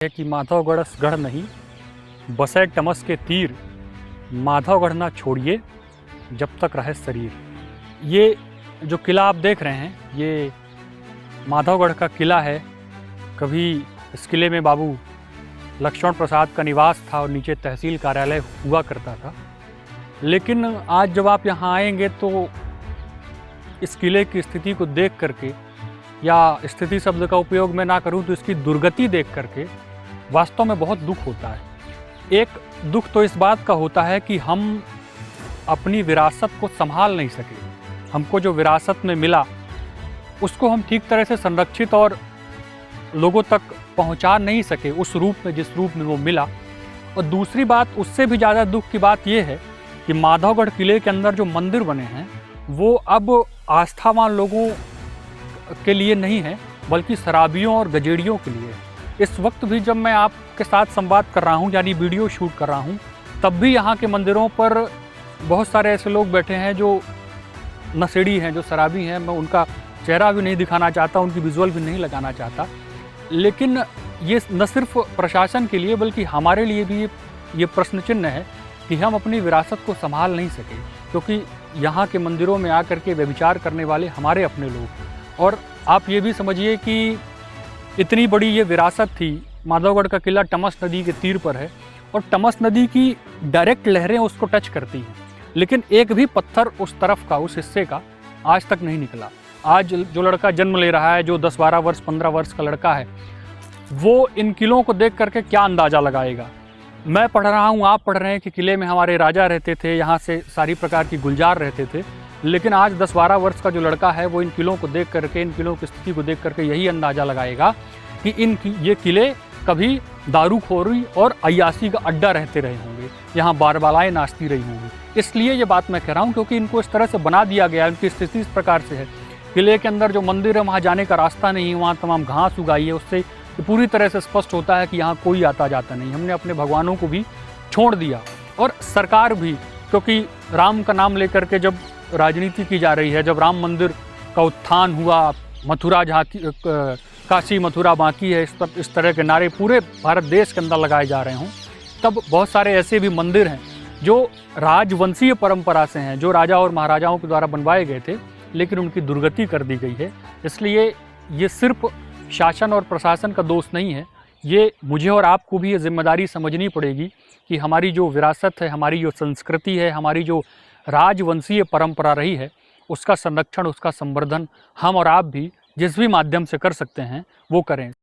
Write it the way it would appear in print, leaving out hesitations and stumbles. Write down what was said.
है कि माधवगढ़ गढ़ नहीं बसे टमस के तीर, माधवगढ़ ना छोड़िए जब तक रहे शरीर। ये जो किला आप देख रहे हैं ये माधवगढ़ का किला है। कभी इस किले में बाबू लक्ष्मण प्रसाद का निवास था और नीचे तहसील कार्यालय हुआ करता था। लेकिन आज जब आप यहाँ आएंगे तो इस किले की स्थिति को देख करके, या स्थिति शब्द का उपयोग मैं ना करूँ तो इसकी दुर्गति देख करके वास्तव में बहुत दुख होता है। एक दुख तो इस बात का होता है कि हम अपनी विरासत को संभाल नहीं सके। हमको जो विरासत में मिला उसको हम ठीक तरह से संरक्षित और लोगों तक पहुंचा नहीं सके उस रूप में जिस रूप में वो मिला। और दूसरी बात, उससे भी ज़्यादा दुख की बात ये है कि माधवगढ़ किले के अंदर जो मंदिर बने हैं वो अब आस्थावान लोगों के लिए नहीं है बल्कि शराबियों और गजेड़ियों के लिए। इस वक्त भी जब मैं आपके साथ संवाद कर रहा हूँ, यानी वीडियो शूट कर रहा हूँ, तब भी यहाँ के मंदिरों पर बहुत सारे ऐसे लोग बैठे हैं जो नशेड़ी हैं, जो शराबी हैं। मैं उनका चेहरा भी नहीं दिखाना चाहता, उनकी विजुअल भी नहीं लगाना चाहता। लेकिन ये न सिर्फ प्रशासन के लिए बल्कि हमारे लिए भी ये प्रश्न चिन्ह है कि हम अपनी विरासत को संभाल नहीं सके, क्योंकि यहाँ के मंदिरों में आकर के व्यभिचार करने वाले हमारे अपने लोग। और आप ये भी समझिए कि इतनी बड़ी ये विरासत थी। माधवगढ़ का किला टमस नदी के तीर पर है और टमस नदी की डायरेक्ट लहरें उसको टच करती हैं, लेकिन एक भी पत्थर उस तरफ का, उस हिस्से का आज तक नहीं निकला। आज जो लड़का जन्म ले रहा है, जो 10-12 वर्ष 15 वर्ष का लड़का है, वो इन किलों को देख करके क्या अंदाज़ा लगाएगा। मैं पढ़ रहा हूँ, आप पढ़ रहे हैं कि किले में हमारे राजा रहते थे, यहाँ से सारी प्रकार की गुलजार रहते थे। लेकिन आज 10-12 वर्ष का जो लड़का है वो इन किलों को देख करके, इन किलों की स्थिति को देख करके यही अंदाज़ा लगाएगा कि ये किले कभी दारूखोरी और अय्याशी का अड्डा रहते रहे होंगे, यहाँ बारबालाएँ नाचती रही होंगी। इसलिए ये बात मैं कह रहा हूँ क्योंकि इनको इस तरह से बना दिया गया, उनकी स्थिति इस प्रकार से है। किले के अंदर जो मंदिर है वहाँ जाने का रास्ता नहीं है, वहाँ तमाम घास उगाई है, उससे पूरी तरह से स्पष्ट होता है कि यहाँ कोई आता जाता नहीं। हमने अपने भगवानों को भी छोड़ दिया और सरकार भी, क्योंकि राम का नाम लेकर के जब राजनीति की जा रही है, जब राम मंदिर का उत्थान हुआ, मथुरा झांकी, काशी मथुरा बाकी है, इस तरह के नारे पूरे भारत देश के अंदर लगाए जा रहे हों, तब बहुत सारे ऐसे भी मंदिर हैं जो राजवंशीय परंपरा से हैं, जो राजा और महाराजाओं के द्वारा बनवाए गए थे, लेकिन उनकी दुर्गति कर दी गई है। इसलिए ये सिर्फ शासन और प्रशासन का दोष नहीं है, ये मुझे और आपको भी ये जिम्मेदारी समझनी पड़ेगी कि हमारी जो विरासत है, हमारी जो संस्कृति है, हमारी जो राजवंशीय परंपरा रही है, उसका संरक्षण, उसका संवर्धन हम और आप भी जिस भी माध्यम से कर सकते हैं वो करें।